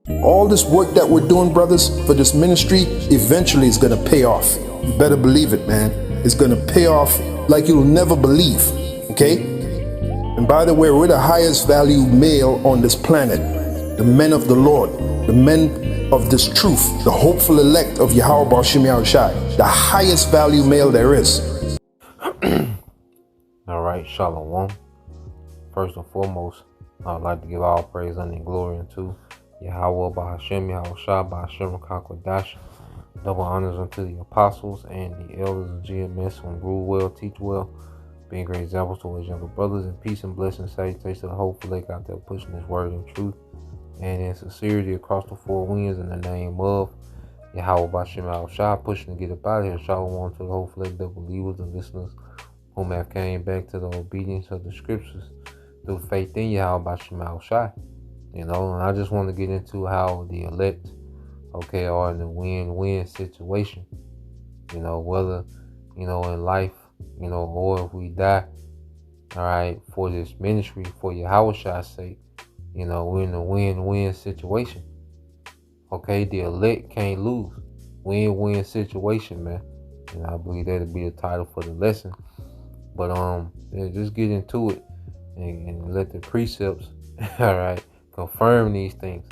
All this work that we're doing, brothers, for this ministry, eventually is going to pay off. You better believe it, man. It's going to pay off like you'll never believe. Okay? And by the way, we're the highest value male on this planet. The men of the Lord, the men of this truth, the hopeful elect of Yahweh Bashim Yahushai, the highest value male there is. All right, Shalom. First and foremost, I'd like to give all praise and glory unto Yahweh Bahashem, Yahushua, Bahashem, Kakwadash. Double honors unto the apostles and the elders of GMS who rule well, teach well, being great examples to his younger brothers, and peace and blessings, salutations to the hopeful lake out there pushing his word in truth and in sincerity across the four winds in the name of Yahweh Bahashem, Yahushua, pushing to get up out of here. Shalom to the hopeful lake, the believers and listeners whom have came back to the obedience of the scriptures through faith in Yahweh Bahashem, Yahushua. And I just want to get into how the elect, are in a win-win situation. Whether, in life, or if we die, all right, for this ministry, for Yahweh's sake, we're in a win-win situation. Okay, the elect can't lose. Win-win situation, man. And I believe that'll be the title for the lesson. But just get into it and let the precepts, all right, confirm these things.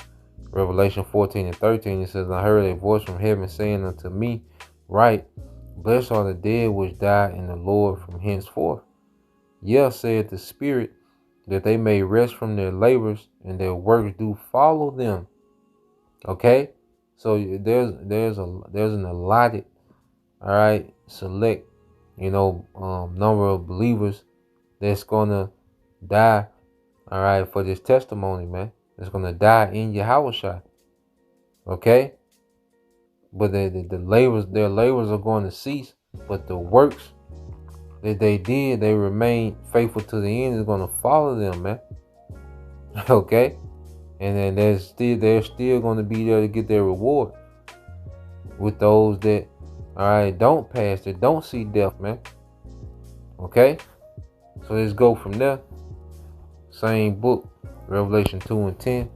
Revelation 14:13, it says, I heard a voice from heaven saying unto me, Write, blessed are the dead which die in the Lord from henceforth. Yea, saith the Spirit, that they may rest from their labors, and their works do follow them. Okay? So there's an allotted, all right, select, number of believers that's gonna die, all right, for this testimony, man. That's gonna die in Yahushua. Okay? But their labors are going to cease, but the works that they did, they remain faithful to the end, is gonna follow them, man. Okay? And then they're still gonna be there to get their reward with those that, all right, don't pass, that don't see death, man. Okay? So let's go from there. Same book, Revelation 2:10.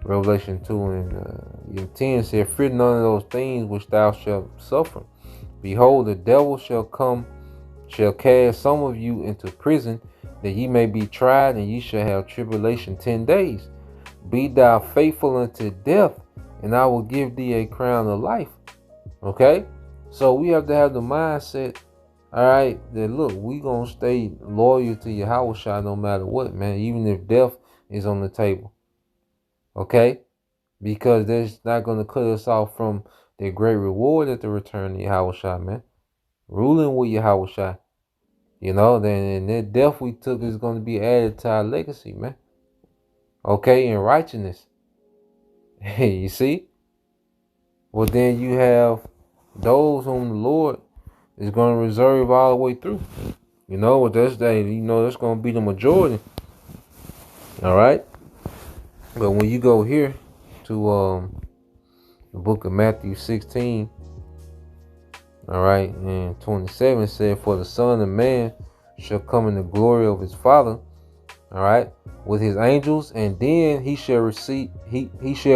Revelation 2:10 said, Fear none of those things which thou shalt suffer. Behold, the devil shall cast some of you into prison, that ye may be tried, and ye shall have tribulation 10 days. Be thou faithful unto death, and I will give thee a crown of life. Okay? So we have to have the mindset, all right, that look, we gonna stay loyal to Yahushua no matter what, man, even if death is on the table. Okay? Because that's not gonna cut us off from the great reward at the return of Yahushua, man. Ruling with Yahushua. Then that death we took is gonna be added to our legacy, man. Okay, in righteousness. You see? Well, then you have those whom the Lord is going to reserve all the way through. With this day, that's going to be the majority. All right? But when you go here to the book of Matthew 16, all right, and 27 said, For the Son of Man shall come in the glory of his Father, all right, with his angels, and then he shall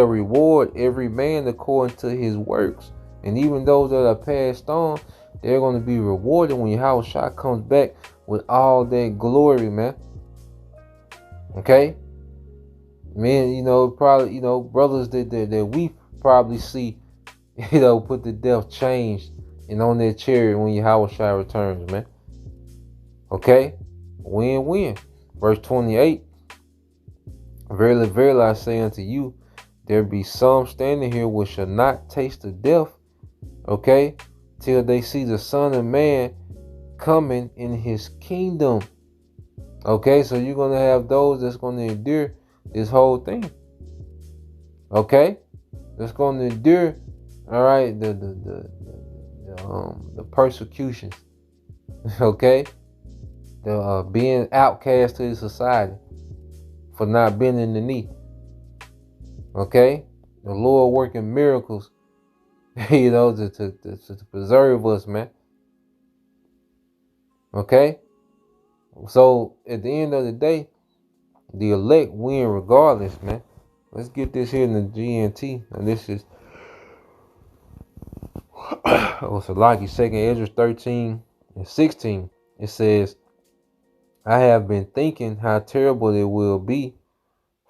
reward every man according to his works. And even those that are passed on, they're going to be rewarded when Yahushua comes back with all that glory, man. Okay? Men, probably, brothers that we probably see, put to death changed and on their chariot when Yahushua returns, man. Okay? Win-win. Verse 28, Verily, verily, I say unto you, there be some standing here which shall not taste of death, okay, till they see the Son of Man coming in his kingdom. Okay, so you're going to have those that's going to endure this whole thing. Okay? That's going to endure, all right, the persecutions. Okay? The being outcast to the society for not bending the knee. Okay? The Lord working miracles, to preserve us, man. Okay? So at the end of the day, the elect win regardless, man. Let's get this here in the GNT. And this is Salaki, 2nd Ezra 13 and 16. It says, I have been thinking how terrible it will be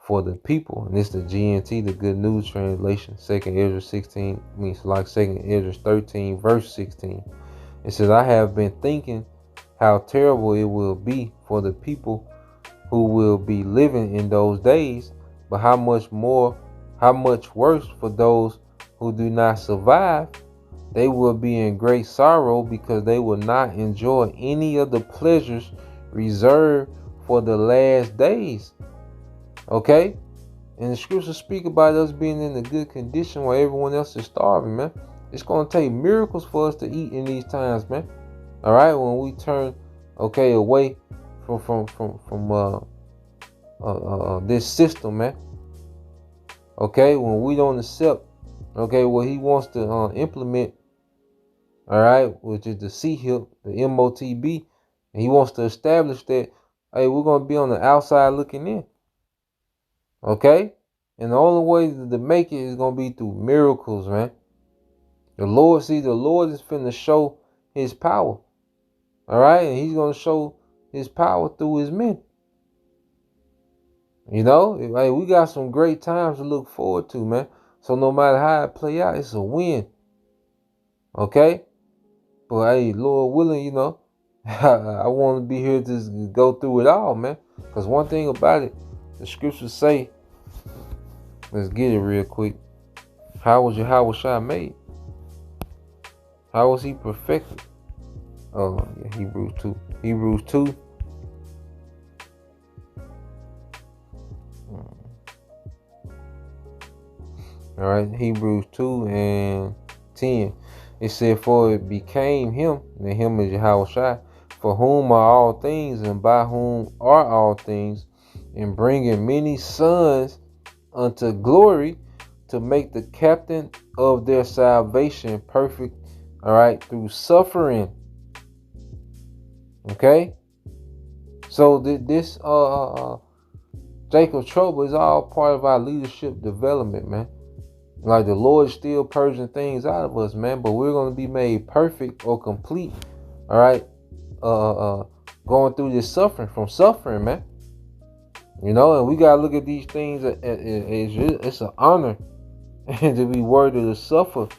for the people. And this is the GNT, the Good News Translation. 2nd Ezra 16 means like 2nd Ezra 13 verse 16. It says, I have been thinking how terrible it will be for the people who will be living in those days, but how much worse for those who do not survive. They will be in great sorrow because they will not enjoy any of the pleasures reserved for the last days. Okay? And the scriptures speak about us being in a good condition while everyone else is starving, man. It's going to take miracles for us to eat in these times, man. All right? When we turn, away from this system, man. Okay? When we don't accept, what he wants to implement, all right, which is the CHIP, the MOTB, and he wants to establish that, hey, we're going to be on the outside looking in. Okay? And the only way to make it is going to be through miracles, man. The Lord is finna show his power. All right? And he's going to show his power through his men. You know? Hey, we got some great times to look forward to, man. So no matter how it play out, it's a win. Okay? But hey, Lord willing, I want to be here to go through it all, man. Because one thing about it, the scriptures say, let's get it real quick. How was Yahushua made? How was he perfected? Oh, yeah, Hebrews 2. Hebrews 2. All right, Hebrews 2 and 10. It said, for it became him, and him is Yahushua, for whom are all things, and by whom are all things, and bringing many sons unto glory, to make the captain of their salvation perfect, all right, through suffering. Okay? So this Jacob trouble is all part of our leadership development, man. Like the Lord is still purging things out of us, man, but we're going to be made perfect or complete, all right, going through this suffering, man. And we got to look at these things as it's an honor to be worthy to suffer,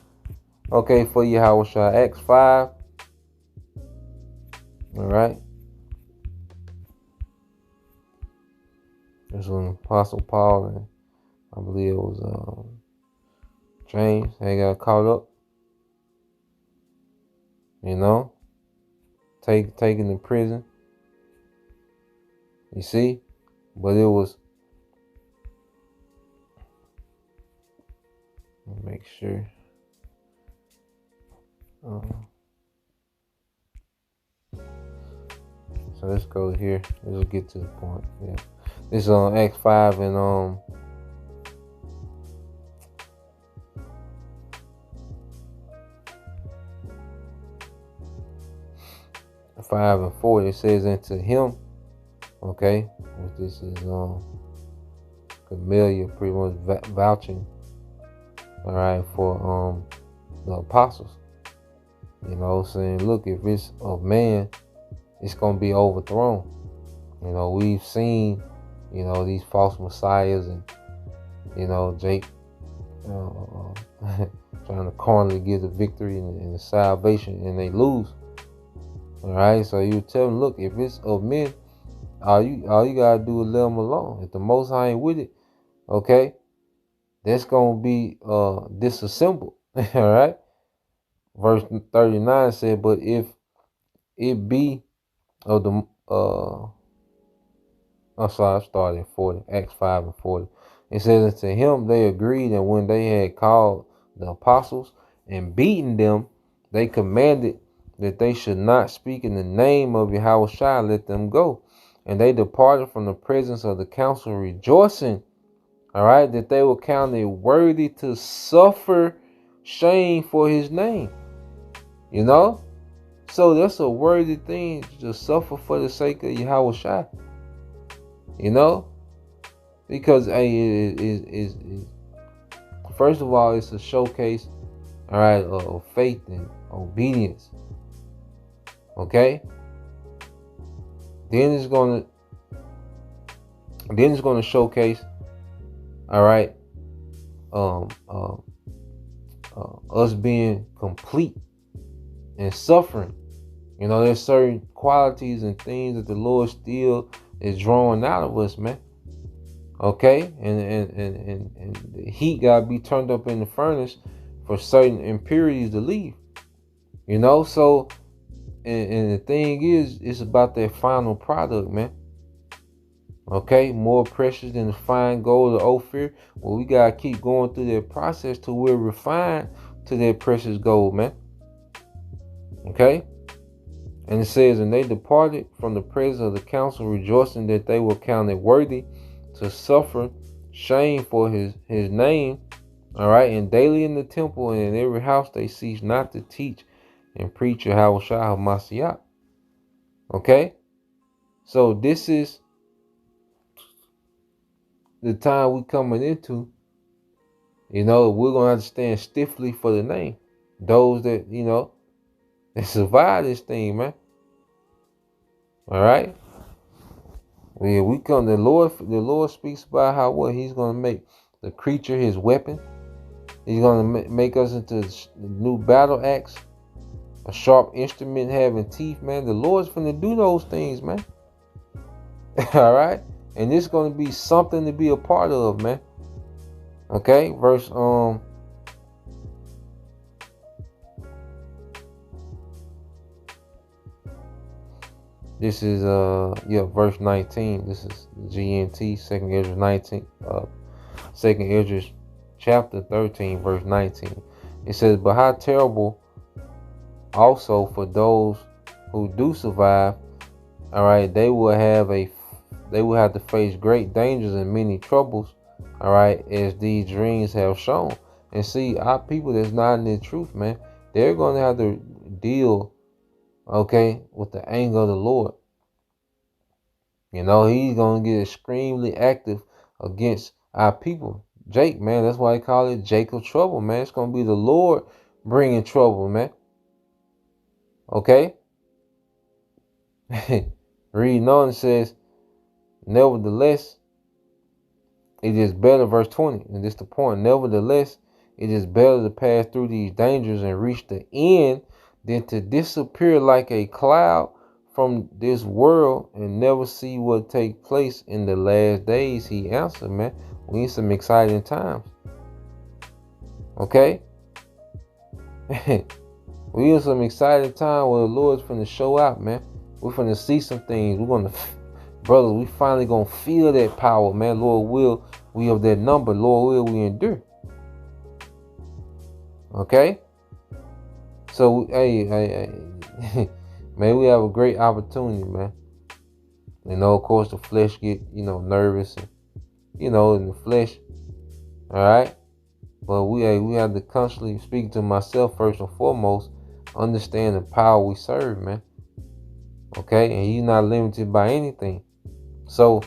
for Yahushua. Acts 5, all right. There's an Apostle Paul, and I believe it was James. They got caught up, taken to prison. You see, but it was. Let me make sure. So let's go here. Let's get to the point. Yeah, this is on Acts 5 and 5 and 4. It says, and to him, which this is Camilla pretty much vouching, all right, for the apostles. Saying, look, if it's of man, it's gonna be overthrown. We've seen, these false messiahs and Jake trying to carnally give the victory and the salvation, and they lose. All right, so you tell them, look, if it's of men, all you gotta do is let them alone. If the Most High ain't with it, that's gonna be disassembled. All right. Verse 39 said, but if it be of the I started at 40, Acts 5 and 40. It says, and to him they agreed, and when they had called the apostles and beaten them, they commanded that they should not speak in the name of Yahushua, let them go. And they departed from the presence of the council, rejoicing, all right, that they were counted worthy to suffer shame for his name. So that's a worthy thing to suffer for the sake of Yahushua. Because first of all, it's a showcase, all right, of faith and obedience. Okay. Then it's gonna showcase, all right, us being complete and suffering. You know, there's certain qualities and things that the Lord still is drawing out of us, man. Okay, and the heat gotta be turned up in the furnace for certain impurities to leave. You know, so and the thing is, it's about that final product, man. Okay, more precious than the fine gold of Ophir. Well, we gotta keep going through that process till we're refined to that precious gold, man. Okay. And it says, and they departed from the presence of the council, rejoicing that they were counted worthy to suffer shame for his name. All right. And daily in the temple and in every house they cease not to teach and preach Yahweh Shah HaMashiach. Okay. So this is the time we coming into. You know, we're going to have to stand stiffly for the name. Those that, you know, that survive this thing, man. All right. We come. The Lord speaks about how what He's gonna make the creature His weapon. He's gonna make us into new battle axe, a sharp instrument having teeth, man. The Lord's gonna do those things, man. All right, and this is gonna be something to be a part of, man. Okay, verse This is verse 19. This is GNT, Second Ezra 19, Second Ezra chapter 13, verse 19. It says, but how terrible also for those who do survive, all right, they will have to face great dangers and many troubles, all right, as these dreams have shown. And see, our people that's not in the truth, man, they're gonna have to deal, okay, with the anger of the Lord. You know, He's gonna get extremely active against our people. Jake, man, that's why they call it Jacob trouble, man. It's gonna be the Lord bringing trouble, man. Okay. Reading on, it says, nevertheless, it is better, verse 20, and this is the point. Nevertheless, it is better to pass through these dangers and reach the end than to disappear like a cloud from this world and never see what take place in the last days. He answered, man. We need some exciting times. Okay? We need some exciting time where the Lord's finna show out, man. We're finna see some things. We're gonna, brothers, we finally gonna feel that power, man. Lord will, we have that number. Lord will, we endure. Okay? So, hey, man, we have a great opportunity, man. You know, of course, the flesh get, nervous, and, in the flesh. All right? But we have to constantly, speak to myself first and foremost, understand the power we serve, man. Okay? And He's not limited by anything. So,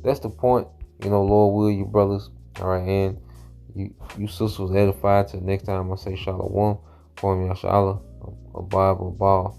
that's the point. Lord will, you brothers. All right? And you sisters edified. Till next time I say shalom. Call me Ashala, a Bible ball.